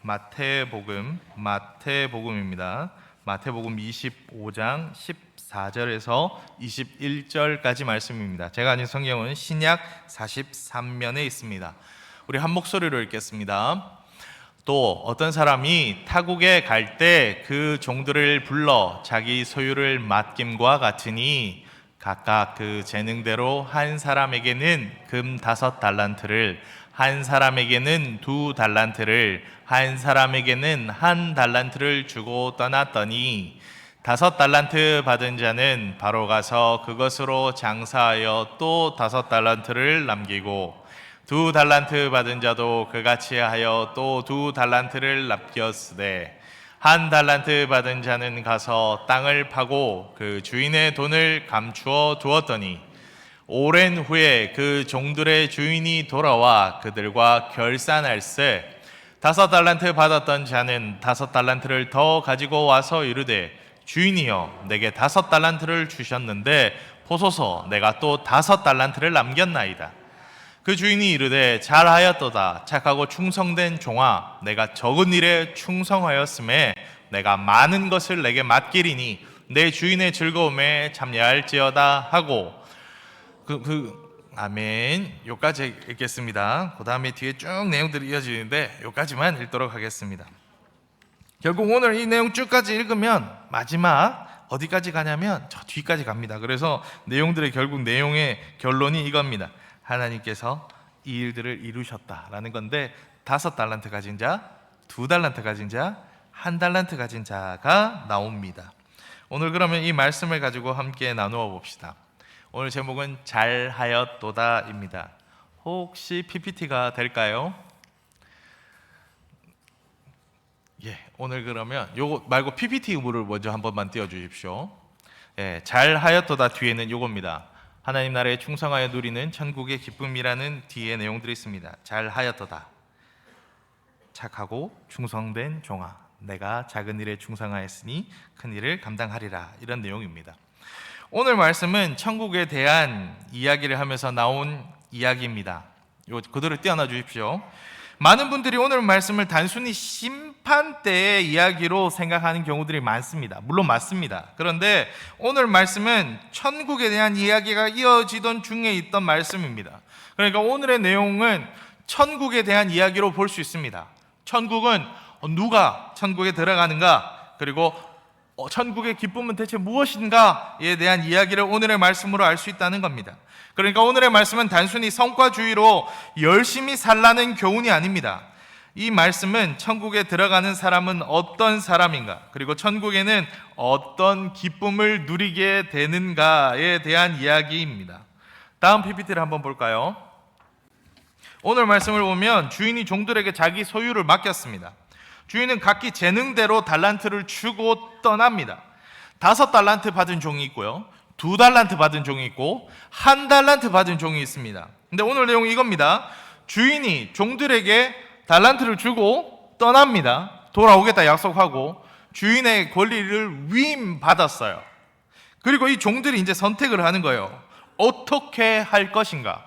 마태복음입니다. 마태복음 25장 14절에서 21절까지 말씀입니다. 제가 아닌 성경은 신약 43면에 있습니다. 우리 한 목소리로 읽겠습니다. 또 어떤 사람이 타국에 갈 때 그 종들을 불러 자기 소유를 맡김과 같으니 각각 그 재능대로 한 사람에게는 금 5달란트를, 한 사람에게는 2달란트를, 한 사람에게는 1달란트를 주고 떠났더니 5달란트 받은 자는 바로 가서 그것으로 장사하여 또 5달란트를 남기고, 2달란트 받은 자도 그같이 하여 또 2달란트를 남겼으되, 1달란트 받은 자는 가서 땅을 파고 그 주인의 돈을 감추어 두었더니 오랜 후에 그 종들의 주인이 돌아와 그들과 결산할세, 5달란트 받았던 자는 5달란트를 더 가지고 와서 이르되, 주인이여, 내게 5달란트를 주셨는데 보소서, 내가 또 5달란트를 남겼나이다. 그 주인이 이르되, 잘하였도다, 착하고 충성된 종아, 내가 적은 일에 충성하였음에 내가 많은 것을 내게 맡기리니 내 주인의 즐거움에 참여할지어다 하고, 아멘. 여기까지 읽겠습니다. 그 다음에 뒤에 쭉 내용들이 이어지는데 여기까지만 읽도록 하겠습니다. 결국 오늘 이 내용 쭉까지 읽으면 마지막 어디까지 가냐면 저 뒤까지 갑니다. 그래서 내용들의 결국 내용의 결론이 이겁니다. 하나님께서 이 일들을 이루셨다라는 건데, 5달란트 가진 자, 2달란트 가진 자, 1달란트 가진 자가 나옵니다. 오늘 그러면 이 말씀을 가지고 함께 나누어 봅시다. 오늘 제목은 잘하였도다입니다. 혹시 PPT가 될까요? 예, 오늘 그러면 요거 말고 PPT 의무를 먼저 한 번만 띄워 주십시오. 예, 잘하였도다 뒤에는 요겁니다. 하나님 나라에 충성하여 누리는 천국의 기쁨이라는 뒤에 내용들이 있습니다. 잘하였도다, 착하고 충성된 종아, 내가 작은 일에 충성하였으니 큰 일을 감당하리라, 이런 내용입니다. 오늘 말씀은 천국에 대한 이야기를 하면서 나온 이야기입니다. 요 그대로 띄워놔 주십시오. 많은 분들이 오늘 말씀을 단순히 심판 때의 이야기로 생각하는 경우들이 많습니다. 물론 맞습니다. 그런데 오늘 말씀은 천국에 대한 이야기가 이어지던 중에 있던 말씀입니다. 그러니까 오늘의 내용은 천국에 대한 이야기로 볼 수 있습니다. 천국은 누가 천국에 들어가는가, 그리고 천국의 기쁨은 대체 무엇인가에 대한 이야기를 오늘의 말씀으로 알 수 있다는 겁니다. 그러니까 오늘의 말씀은 단순히 성과주의로 열심히 살라는 교훈이 아닙니다. 이 말씀은 천국에 들어가는 사람은 어떤 사람인가, 그리고 천국에는 어떤 기쁨을 누리게 되는가에 대한 이야기입니다. 다음 PPT를 한번 볼까요? 오늘 말씀을 보면 주인이 종들에게 자기 소유를 맡겼습니다. 주인은 각기 재능대로 달란트를 주고 떠납니다. 5달란트 받은 종이 있고요, 2달란트 받은 종이 있고, 1달란트 받은 종이 있습니다. 근데 오늘 내용이 이겁니다. 주인이 종들에게 달란트를 주고 떠납니다. 돌아오겠다 약속하고 주인의 권리를 위임받았어요. 그리고 이 종들이 이제 선택을 하는 거예요. 어떻게 할 것인가.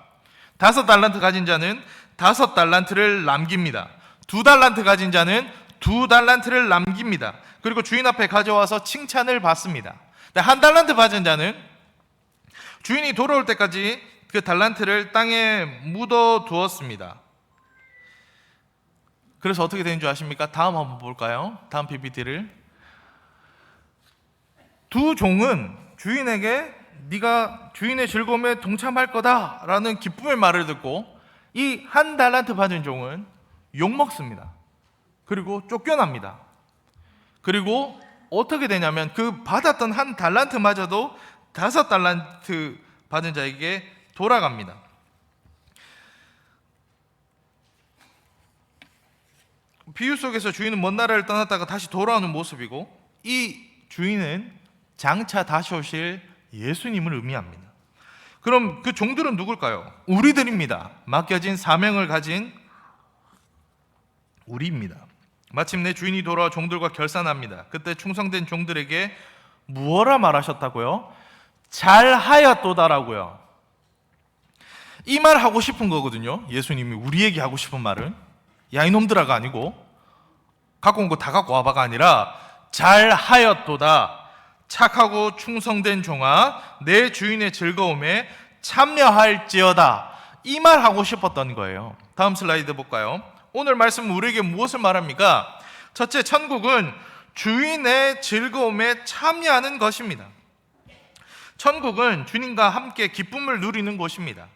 5달란트 가진 자는 5달란트를 남깁니다. 2달란트 가진 자는 2달란트를 남깁니다. 그리고 주인 앞에 가져와서 칭찬을 받습니다. 1달란트 받은 자는 주인이 돌아올 때까지 그 달란트를 땅에 묻어 두었습니다. 그래서 어떻게 되는 줄 아십니까? 다음 한번 볼까요? 다음 PPT를. 두 종은 주인에게 네가 주인의 즐거움에 동참할 거다라는 기쁨의 말을 듣고, 이 1달란트 받은 종은 욕먹습니다. 그리고 쫓겨납니다. 그리고 어떻게 되냐면 그 받았던 1달란트마저도 5달란트 받은 자에게 돌아갑니다. 비유 속에서 주인은 먼 나라를 떠났다가 다시 돌아오는 모습이고, 이 주인은 장차 다시 오실 예수님을 의미합니다. 그럼 그 종들은 누굴까요? 우리들입니다. 맡겨진 사명을 가진 우리입니다. 마침내 주인이 돌아와 종들과 결산합니다. 그때 충성된 종들에게 무엇라 말하셨다고요? 잘하였도다라고요. 이 말 하고 싶은 거거든요. 예수님이 우리에게 하고 싶은 말은 야 이놈들아가 아니고 갖고 온 거 다 갖고 와봐가 아니라 잘하였도다. 착하고 충성된 종아, 내 주인의 즐거움에 참여할지어다. 이 말 하고 싶었던 거예요. 다음 슬라이드 볼까요? 오늘 말씀은 우리에게 무엇을 말합니까? 첫째, 천국은 주인의 즐거움에 참여하는 것입니다. 천국은 주님과 함께 기쁨을 누리는 곳입니다.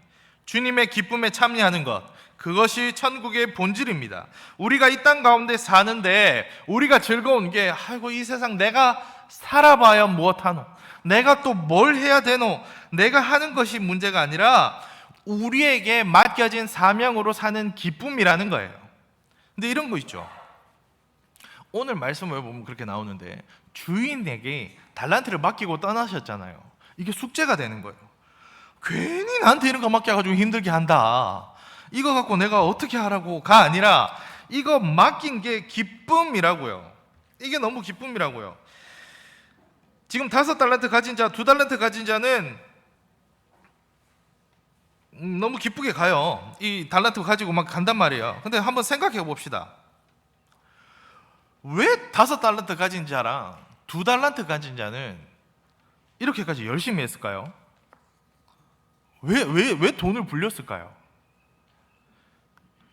주님의 기쁨에 참여하는 것, 그것이 천국의 본질입니다. 우리가 이 땅 가운데 사는데 우리가 즐거운 게 아이고 이 세상 내가 살아봐야 무엇하노, 내가 또 뭘 해야 되노, 내가 하는 것이 문제가 아니라 우리에게 맡겨진 사명으로 사는 기쁨이라는 거예요. 근데 이런 거 있죠. 오늘 말씀을 보면 그렇게 나오는데 주인에게 달란트를 맡기고 떠나셨잖아요. 이게 숙제가 되는 거예요. 괜히 나한테 이런 거 맡겨가지고 힘들게 한다, 이거 갖고 내가 어떻게 하라고가 아니라 이거 맡긴 게 기쁨이라고요. 이게 너무 기쁨이라고요. 지금 5달란트 가진 자, 2달란트 가진 자는 너무 기쁘게 가요. 이 달란트 가지고 막 간단 말이에요. 근데 한번 생각해 봅시다. 왜 5달란트 가진 자랑 2달란트 가진 자는 이렇게까지 열심히 했을까요? 왜 돈을 불렸을까요?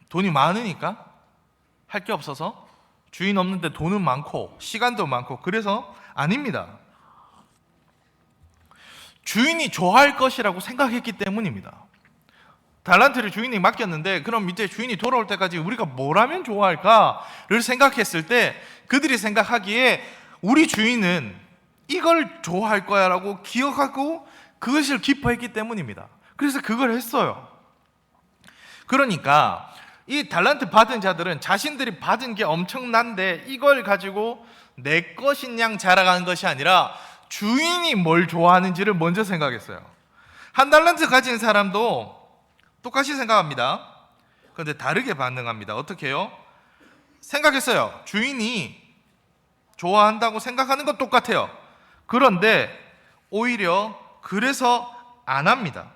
돈이 많으니까? 할 게 없어서? 주인 없는데 돈은 많고 시간도 많고 그래서? 아닙니다. 주인이 좋아할 것이라고 생각했기 때문입니다. 달란트를 주인이 맡겼는데 그럼 이제 주인이 돌아올 때까지 우리가 뭘 하면 좋아할까를 생각했을 때 그들이 생각하기에 우리 주인은 이걸 좋아할 거야 라고 기억하고 그것을 기뻐했기 때문입니다. 그래서 그걸 했어요. 그러니까 이 달란트 받은 자들은 자신들이 받은 게 엄청난데 이걸 가지고 내 것인 양 자랑하는 것이 아니라 주인이 뭘 좋아하는지를 먼저 생각했어요. 1달란트 가진 사람도 똑같이 생각합니다. 그런데 다르게 반응합니다. 어떻게 해요? 생각했어요. 주인이 좋아한다고 생각하는 건 똑같아요. 그런데 오히려 그래서 안 합니다.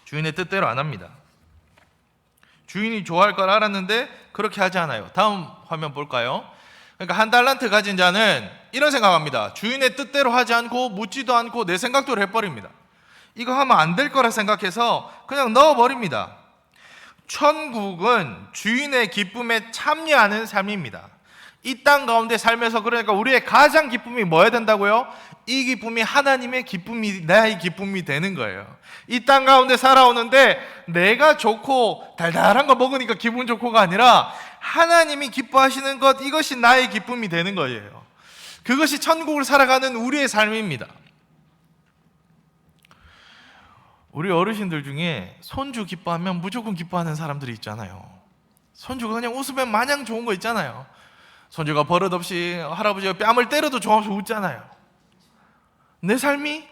주인의 뜻대로 안 합니다. 주인이 좋아할 걸 알았는데 그렇게 하지 않아요. 다음 화면 볼까요? 그러니까 1달란트 가진 자는 이런 생각합니다. 주인의 뜻대로 하지 않고 묻지도 않고 내 생각대로 해버립니다. 이거 하면 안 될 거라 생각해서 그냥 넣어버립니다. 천국은 주인의 기쁨에 참여하는 삶입니다. 이 땅 가운데 살면서 그러니까 우리의 가장 기쁨이 뭐야 된다고요? 이 기쁨이 하나님의 기쁨이, 나의 기쁨이 되는 거예요. 이 땅 가운데 살아오는데 내가 좋고 달달한 거 먹으니까 기분 좋고가 아니라 하나님이 기뻐하시는 것, 이것이 나의 기쁨이 되는 거예요. 그것이 천국을 살아가는 우리의 삶입니다. 우리 어르신들 중에 손주 기뻐하면 무조건 기뻐하는 사람들이 있잖아요. 손주가 그냥 웃으면 마냥 좋은 거 있잖아요. 손주가 버릇없이 할아버지가 뺨을 때려도 좋아서 웃잖아요. 내 삶이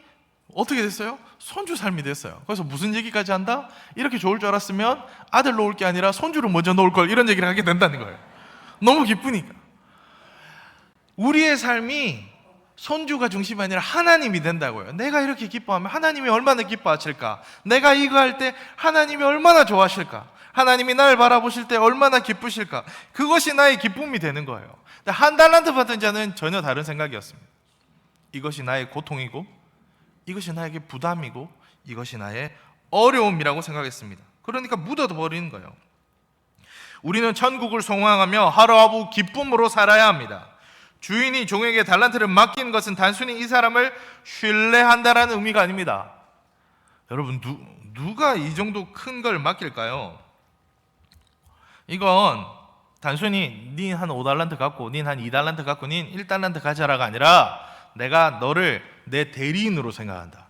어떻게 됐어요? 손주 삶이 됐어요. 그래서 무슨 얘기까지 한다? 이렇게 좋을 줄 알았으면 아들 놓을 게 아니라 손주를 먼저 놓을 걸, 이런 얘기를 하게 된다는 거예요. 너무 기쁘니까. 우리의 삶이 손주가 중심이 아니라 하나님이 된다고요. 내가 이렇게 기뻐하면 하나님이 얼마나 기뻐하실까? 내가 이거 할 때 하나님이 얼마나 좋아하실까? 하나님이 나를 바라보실 때 얼마나 기쁘실까? 그것이 나의 기쁨이 되는 거예요. 1달란트 받은 자는 전혀 다른 생각이었습니다. 이것이 나의 고통이고 이것이 나에게 부담이고 이것이 나의 어려움이라고 생각했습니다. 그러니까 묻어버리는 거예요. 우리는 천국을 소망하며 하루하루 기쁨으로 살아야 합니다. 주인이 종에게 달란트를 맡기는 것은 단순히 이 사람을 신뢰한다라는 의미가 아닙니다. 여러분, 누가 이 정도 큰 걸 맡길까요? 이건 단순히 닌 한 5달란트 갖고 닌 한 2달란트 갖고 닌 1달란트 가져라가 아니라 내가 너를 내 대리인으로 생각한다.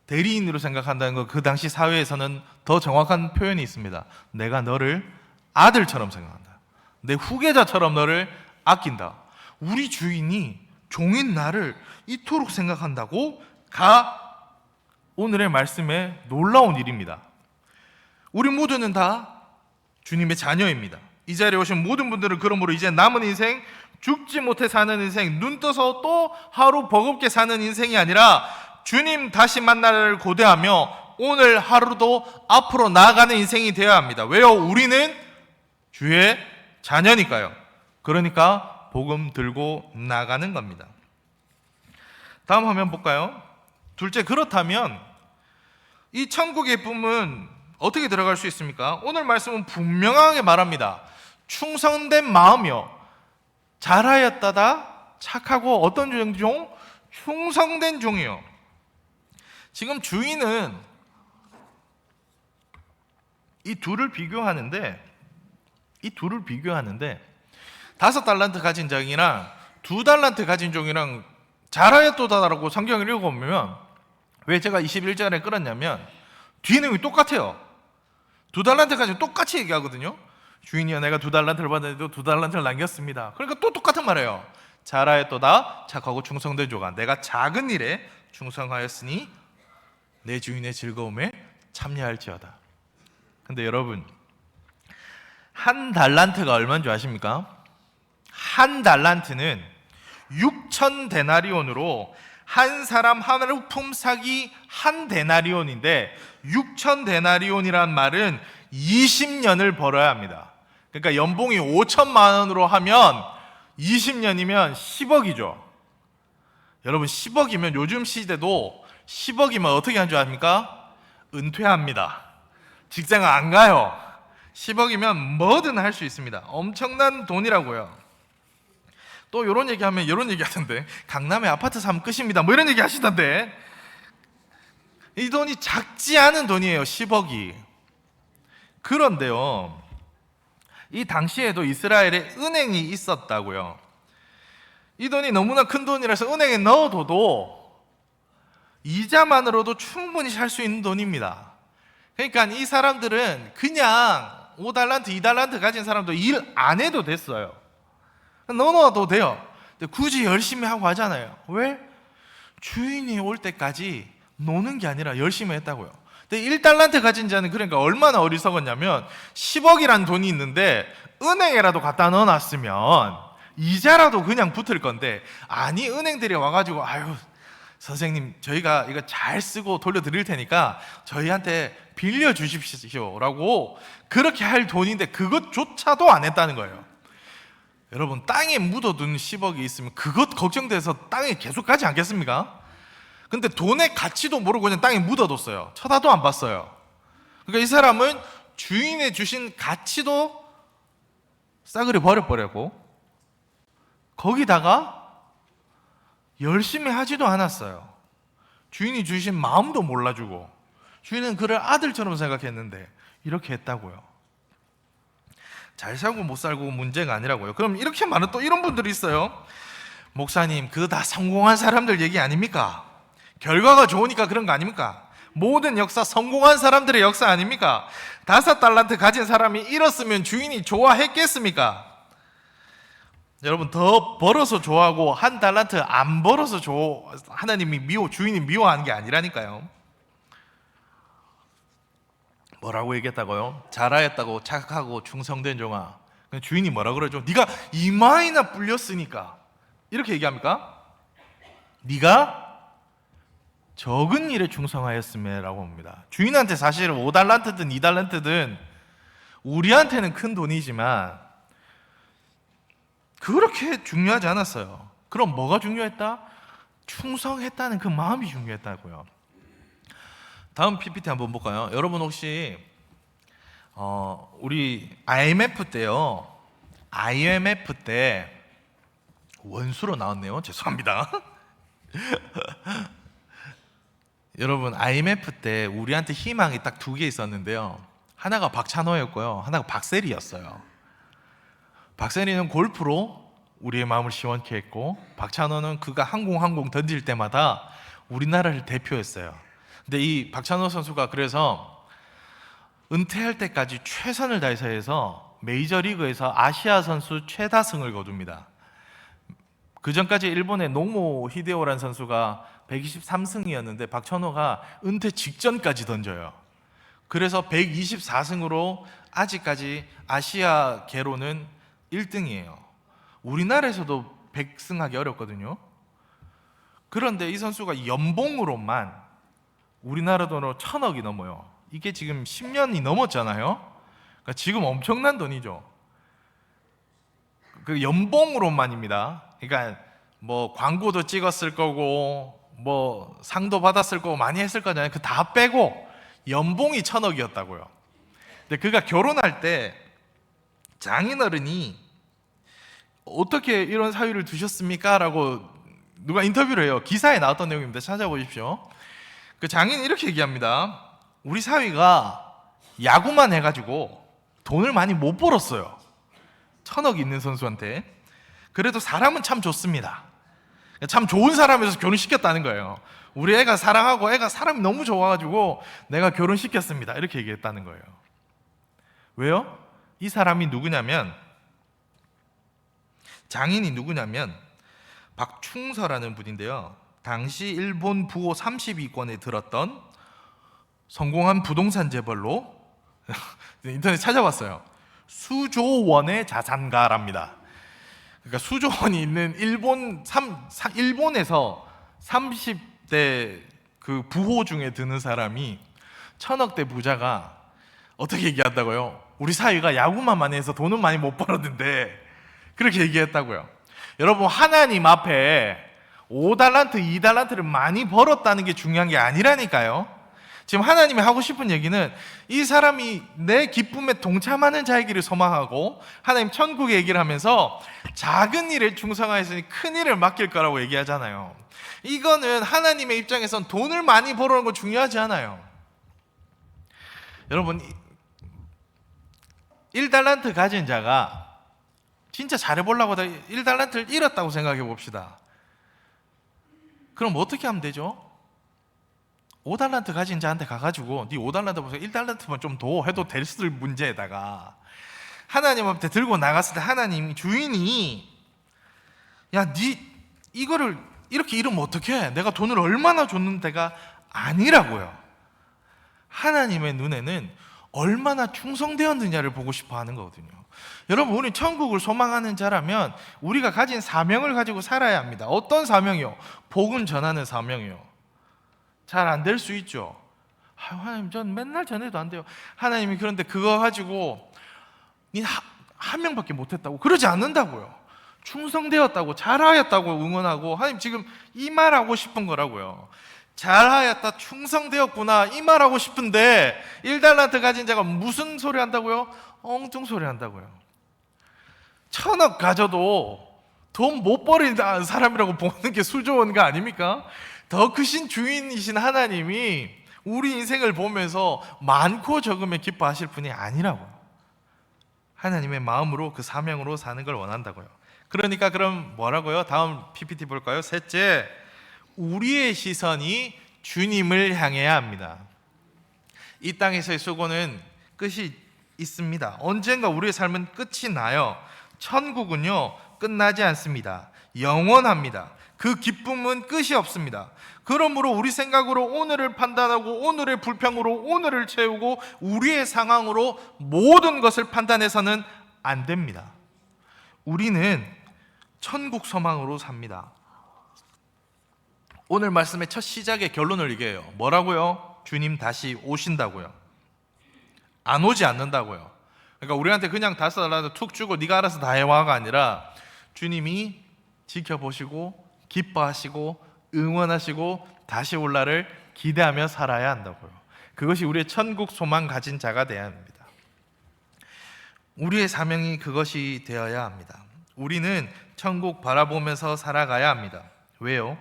대리인으로 생각한다는 건 그 당시 사회에서는 더 정확한 표현이 있습니다. 내가 너를 아들처럼 생각한다. 내 후계자처럼 너를 아낀다. 우리 주인이 종인 나를 이토록 생각한다고가 오늘의 말씀의 놀라운 일입니다. 우리 모두는 다 주님의 자녀입니다. 이 자리에 오신 모든 분들은 그러므로 이제 남은 인생, 죽지 못해 사는 인생, 눈 떠서 또 하루 버겁게 사는 인생이 아니라 주님 다시 만나를 고대하며 오늘 하루도 앞으로 나아가는 인생이 되어야 합니다. 왜요? 우리는 주의 자녀니까요. 그러니까 복음 들고 나가는 겁니다. 다음 화면 볼까요? 둘째, 그렇다면 이 천국의 기쁨은 어떻게 들어갈 수 있습니까? 오늘 말씀은 분명하게 말합니다. 충성된 마음이요, 잘하였다다 착하고 어떤 종? 충성된 종이요. 지금 주인은 이 둘을 비교하는데 5달란트 가진 종이랑 2달란트 가진 종이랑 잘하였도다라고 성경을 읽어보면, 왜 제가 21절에 끌었냐면 뒤에 내용이 똑같아요. 2달란트 가지고 똑같이 얘기하거든요. 주인이여, 내가 2달란트를 받았는데도 2달란트를 남겼습니다. 그러니까 또 똑같은 말이에요. 잘하였도다 착하고 충성된 종아, 내가 작은 일에 충성하였으니 내 주인의 즐거움에 참여할지어다. 근데 여러분, 한 달란트가 얼마인 줄 아십니까? 한 달란트는 6천 데나리온으로 한 사람 하루 품삯이 한 데나리온인데, 6천 데나리온이란 말은 20년을 벌어야 합니다. 그러니까 연봉이 5천만 원으로 하면 20년이면 10억이죠. 여러분, 10억이면 요즘 시대도 10억이면 어떻게 하는 줄 아십니까? 은퇴합니다. 직장 안 가요. 10억이면 뭐든 할 수 있습니다. 엄청난 돈이라고요. 또 이런 얘기하면 이런 얘기 하던데, 강남에 아파트 사면 끝입니다, 뭐 이런 얘기 하시던데, 이 돈이 작지 않은 돈이에요. 10억이. 그런데요, 이 당시에도 이스라엘에 은행이 있었다고요. 이 돈이 너무나 큰 돈이라서 은행에 넣어둬도 이자만으로도 충분히 살 수 있는 돈입니다. 그러니까 이 사람들은 그냥 5달란트, 2달란트 가진 사람도 일 안 해도 됐어요. 넣어놔도 돼요. 근데 굳이 열심히 하고 하잖아요. 왜? 주인이 올 때까지 노는 게 아니라 열심히 했다고요. 근데 1달란트 가진 자는 그러니까 얼마나 어리석었냐면, 10억이란 돈이 있는데 은행에라도 갖다 넣어놨으면 이자라도 그냥 붙을 건데, 아니, 은행들이 와가지고 아유 선생님, 저희가 이거 잘 쓰고 돌려드릴 테니까 저희한테 빌려주십시오 라고 그렇게 할 돈인데 그것조차도 안 했다는 거예요. 여러분, 땅에 묻어둔 10억이 있으면 그것 걱정돼서 땅에 계속 가지 않겠습니까? 근데 돈의 가치도 모르고 그냥 땅에 묻어뒀어요. 쳐다도 안 봤어요. 그러니까 이 사람은 주인의 주신 가치도 싸그리 버려버렸고, 거기다가 열심히 하지도 않았어요. 주인이 주신 마음도 몰라주고, 주인은 그를 아들처럼 생각했는데 이렇게 했다고요. 잘 살고 못 살고 문제가 아니라고요. 그럼 이렇게 많은 또 이런 분들이 있어요. 목사님, 그거 다 성공한 사람들 얘기 아닙니까? 결과가 좋으니까 그런 거 아닙니까? 모든 역사 성공한 사람들의 역사 아닙니까? 5달란트 가진 사람이 잃었으면 주인이 좋아했겠습니까? 여러분, 더 벌어서 좋아하고 1달란트 안 벌어서 하나님이 주인이 미워하는 게 아니라니까요. 뭐라고 얘기했다고요? 잘하였다고 착하고 충성된 종아. 주인이 뭐라 그러죠? 네가 이마이나 불렸으니까 이렇게 얘기합니까? 네가 적은 일에 충성하였음에라고 합니다. 주인한테 사실 5달란트든 2달란트든 우리한테는 큰 돈이지만 그렇게 중요하지 않았어요. 그럼 뭐가 중요했다? 충성했다는 그 마음이 중요했다고요. 다음 PPT 한번 볼까요? 여러분, 혹시 우리 IMF 때요, IMF 때 원수로 나왔네요. 죄송합니다. 여러분, IMF 때 우리한테 희망이 딱 2개 있었는데요. 하나가 박찬호였고요, 하나가 박세리였어요. 박세리는 골프로 우리의 마음을 시원케 했고, 박찬호는 그가 항공 던질 때마다 우리나라를 대표했어요. 근데 이 박찬호 선수가 그래서 은퇴할 때까지 최선을 다해서 해서 메이저리그에서 아시아 선수 최다승을 거둡니다. 그 전까지 일본의 노모 히데오라는 선수가 123승이었는데 박찬호가 은퇴 직전까지 던져요. 그래서 124승으로 아직까지 아시아계로는 1등이에요. 우리나라에서도 100승하기 어렵거든요. 그런데 이 선수가 연봉으로만 우리나라 돈으로 1,000억이 넘어요. 이게 지금 10년이 넘었잖아요. 그러니까 지금 엄청난 돈이죠. 그 연봉으로만입니다. 그러니까 뭐 광고도 찍었을 거고 뭐 상도 받았을 거고 많이 했을 거잖아요. 그 다 빼고 연봉이 1,000억이었다고요. 근데 그가 결혼할 때 장인어른이 어떻게 이런 사위를 두셨습니까? 라고 누가 인터뷰를 해요. 기사에 나왔던 내용입니다. 찾아보십시오. 그 장인이 이렇게 얘기합니다. 우리 사위가 야구만 해가지고 돈을 많이 못 벌었어요. 1,000억 있는 선수한테. 그래도 사람은 참 좋습니다. 참 좋은 사람에서 결혼시켰다는 거예요. 우리 애가 사랑하고 애가 사람이 너무 좋아가지고 내가 결혼시켰습니다. 이렇게 얘기했다는 거예요. 왜요? 이 사람이 누구냐면, 장인이 누구냐면 박충서라는 분인데요. 당시 일본 부호 30위권에 들었던 성공한 부동산 재벌로 인터넷 찾아봤어요. 수조원의 자산가랍니다. 그러니까 수조원이 있는 일본에서 30대 그 부호 중에 드는 사람이 1,000억대 부자가 어떻게 얘기한다고요? 우리 사위가 야구만 많이 해서 돈은 많이 못 벌었는데 그렇게 얘기했다고요. 여러분, 하나님 앞에 5달란트, 2달란트를 많이 벌었다는 게 중요한 게 아니라니까요. 지금 하나님이 하고 싶은 얘기는 이 사람이 내 기쁨에 동참하는 자이기를 소망하고 하나님 천국의 얘기를 하면서 작은 일에 충성하였으니 큰 일을 맡길 거라고 얘기하잖아요. 이거는 하나님의 입장에선 돈을 많이 벌어오는 거 중요하지 않아요. 여러분, 1달란트 가진 자가 진짜 잘해보려고 하다 1달란트를 잃었다고 생각해 봅시다. 그럼 어떻게 하면 되죠? 5달란트 가진 자한테 가가지고 네 5달란트 보세요, 1달란트만 좀 더 해도 될 문제에다가 하나님 앞에 들고 나갔을 때 하나님 주인이 야, 네 이거를 이렇게 잃으면 어떡해? 내가 돈을 얼마나 줬는데가 아니라고요. 하나님의 눈에는 얼마나 충성되었느냐를 보고 싶어 하는 거거든요. 여러분, 우리 천국을 소망하는 자라면 우리가 가진 사명을 가지고 살아야 합니다. 어떤 사명이요? 복음 전하는 사명이요. 잘 안 될 수 있죠. 하나님, 전 맨날 전해도 안 돼요. 하나님이 그런데 그거 가지고 한 명밖에 못했다고 그러지 않는다고요. 충성되었다고, 잘하였다고 응원하고, 하나님 지금 이 말하고 싶은 거라고요. 잘하였다, 충성되었구나, 이 말하고 싶은데 1달란트 가진 자가 무슨 소리 한다고요? 엉뚱 소리 한다고요. 1,000억 가져도 돈 못 버리는 사람이라고 보는 게 수조원가 아닙니까? 더 크신 주인이신 하나님이 우리 인생을 보면서 많고 적음에 기뻐하실 분이 아니라고. 하나님의 마음으로 그 사명으로 사는 걸 원한다고요. 그러니까 그럼 뭐라고요? 다음 PPT 볼까요? 셋째, 우리의 시선이 주님을 향해야 합니다. 이 땅에서의 수고는 끝이 있습니다. 언젠가 우리의 삶은 끝이 나요. 천국은요, 끝나지 않습니다. 영원합니다. 그 기쁨은 끝이 없습니다. 그러므로 우리 생각으로 오늘을 판단하고 오늘의 불평으로 오늘을 채우고 우리의 상황으로 모든 것을 판단해서는 안 됩니다. 우리는 천국 소망으로 삽니다. 오늘 말씀의 첫 시작의 결론을 얘기해요. 뭐라고요? 주님 다시 오신다고요. 안 오지 않는다고요. 그러니까 우리한테 그냥 $5 툭 주고 네가 알아서 다 해와가 아니라 주님이 지켜보시고 기뻐하시고 응원하시고 다시 올 날을 기대하며 살아야 한다고요. 그것이 우리의 천국 소망 가진 자가 되어야 합니다. 우리의 사명이 그것이 되어야 합니다. 우리는 천국 바라보면서 살아가야 합니다. 왜요?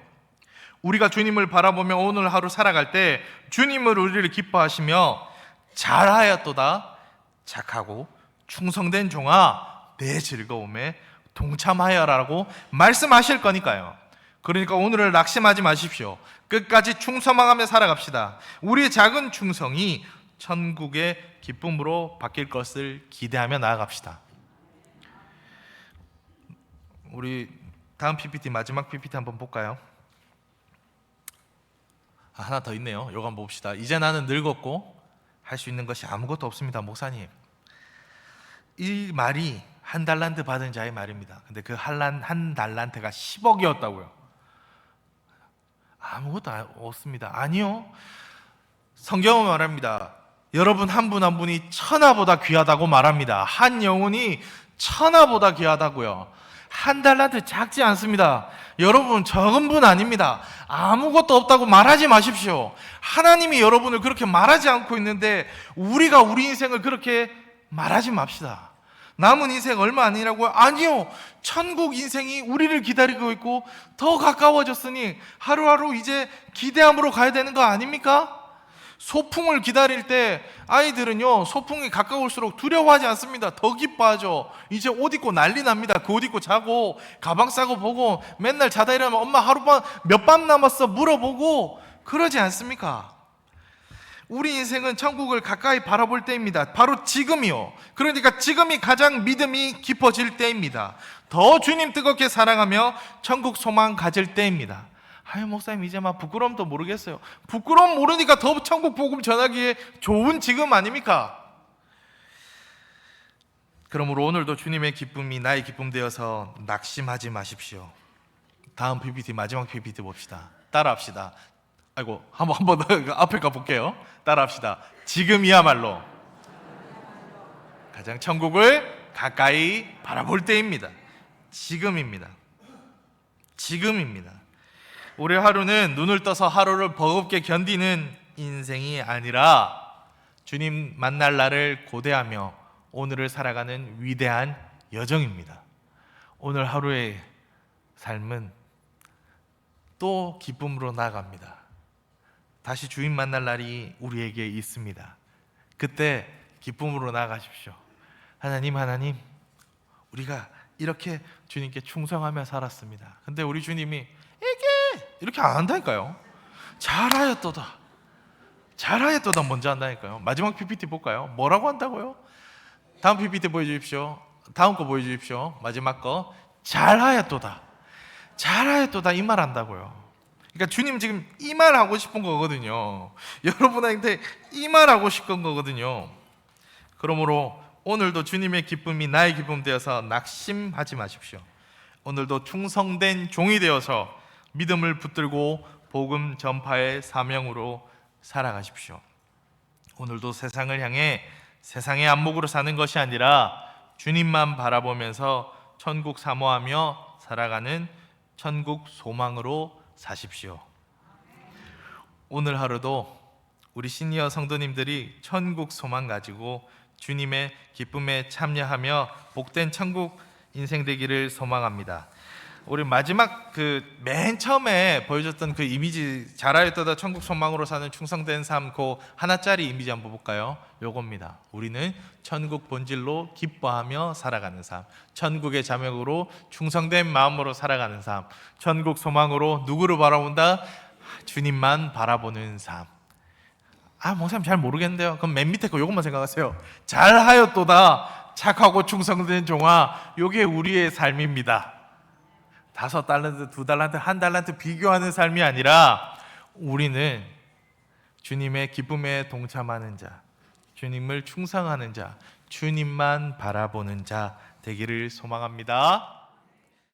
우리가 주님을 바라보며 오늘 하루 살아갈 때 주님을 우리를 기뻐하시며 잘하였도다, 착하고 충성된 종아, 내 즐거움에 동참하여라고 말씀하실 거니까요. 그러니까 오늘을 낙심하지 마십시오. 끝까지 충성하며 살아갑시다. 우리의 작은 충성이 천국의 기쁨으로 바뀔 것을 기대하며 나아갑시다. 우리 다음 PPT, 마지막 PPT 한번 볼까요? 하나 더 있네요. 이거 한번 봅시다. 이제 나는 늙었고 할 수 있는 것이 아무것도 없습니다. 목사님, 이 말이 한 달란트 받은 자의 말입니다. 근데 그 한 달란트가 10억이었다고요. 아무것도 없습니다. 아니요, 성경은 말합니다. 여러분 한 분 한 분이 천하보다 귀하다고 말합니다. 한 영혼이 천하보다 귀하다고요. 한 달란트 작지 않습니다. 여러분 적은 분 아닙니다. 아무것도 없다고 말하지 마십시오. 하나님이 여러분을 그렇게 말하지 않고 있는데 우리가 우리 인생을 그렇게 말하지 맙시다. 남은 인생 얼마 아니라고요? 아니요. 천국 인생이 우리를 기다리고 있고 더 가까워졌으니 하루하루 이제 기대함으로 가야 되는 거 아닙니까? 소풍을 기다릴 때 아이들은요, 소풍이 가까울수록 두려워하지 않습니다. 더 기뻐하죠. 이제 옷 입고 난리 납니다. 그 옷 입고 자고 가방 싸고 보고 맨날 자다 일어나면 엄마 하룻밤 몇 밤 남았어 물어보고 그러지 않습니까? 우리 인생은 천국을 가까이 바라볼 때입니다. 바로 지금이요. 그러니까 지금이 가장 믿음이 깊어질 때입니다. 더 주님 뜨겁게 사랑하며 천국 소망 가질 때입니다. 아유 목사님 이제 막 부끄러움도 모르겠어요. 부끄러움 모르니까 더 천국 복음 전하기에 좋은 지금 아닙니까? 그러므로 오늘도 주님의 기쁨이 나의 기쁨 되어서 낙심하지 마십시오. 다음 PPT 마지막 PPT 봅시다. 따라합시다. 아이고 한번 앞에 가볼게요. 따라합시다. 지금이야말로 가장 천국을 가까이 바라볼 때입니다. 지금입니다. 지금입니다. 우리 하루는 눈을 떠서 하루를 버겁게 견디는 인생이 아니라 주님 만날 날을 고대하며 오늘을 살아가는 위대한 여정입니다. 오늘 하루의 삶은 또 기쁨으로 나아갑니다. 다시 주님 만날 날이 우리에게 있습니다. 그때 기쁨으로 나아가십시오. 하나님 우리가 이렇게 주님께 충성하며 살았습니다. 근데 우리 주님이 이렇게 안 한다니까요. 잘하였도다 먼저 한다니까요. 마지막 PPT 볼까요? 뭐라고 한다고요? 다음 PPT 보여주십시오. 다음 거 보여주십시오. 마지막 거 잘하였도다 이 말 한다고요. 그러니까 주님 지금 이 말 하고 싶은 거거든요. 여러분한테 이 말 하고 싶은 거거든요. 그러므로 오늘도 주님의 기쁨이 나의 기쁨 되어서 낙심하지 마십시오. 오늘도 충성된 종이 되어서 믿음을 붙들고 복음 전파의 사명으로 살아가십시오. 오늘도 세상을 향해 세상의 안목으로 사는 것이 아니라 주님만 바라보면서 천국 사모하며 살아가는 천국 소망으로 사십시오. 오늘 하루도 우리 시니어 성도님들이 천국 소망 가지고 주님의 기쁨에 참여하며 복된 천국 인생 되기를 소망합니다. 우리 마지막 맨 처음에 보여줬던 그 이미지 잘하였도다 천국 소망으로 사는 충성된 삶 그 하나짜리 이미지 한번 볼까요? 요겁니다. 우리는 천국 본질로 기뻐하며 살아가는 삶, 천국의 자명으로 충성된 마음으로 살아가는 삶, 천국 소망으로 누구를 바라본다? 주님만 바라보는 삶. 목사님 잘 모르겠는데요. 그럼 맨 밑에 거 요것만 생각하세요. 잘하였도다 착하고 충성된 종아. 요게 우리의 삶입니다. 5달란트, 2달란트, 1달란트 비교하는 삶이 아니라 우리는 주님의 기쁨에 동참하는 자, 주님을 충성하는 자, 주님만 바라보는 자 되기를 소망합니다.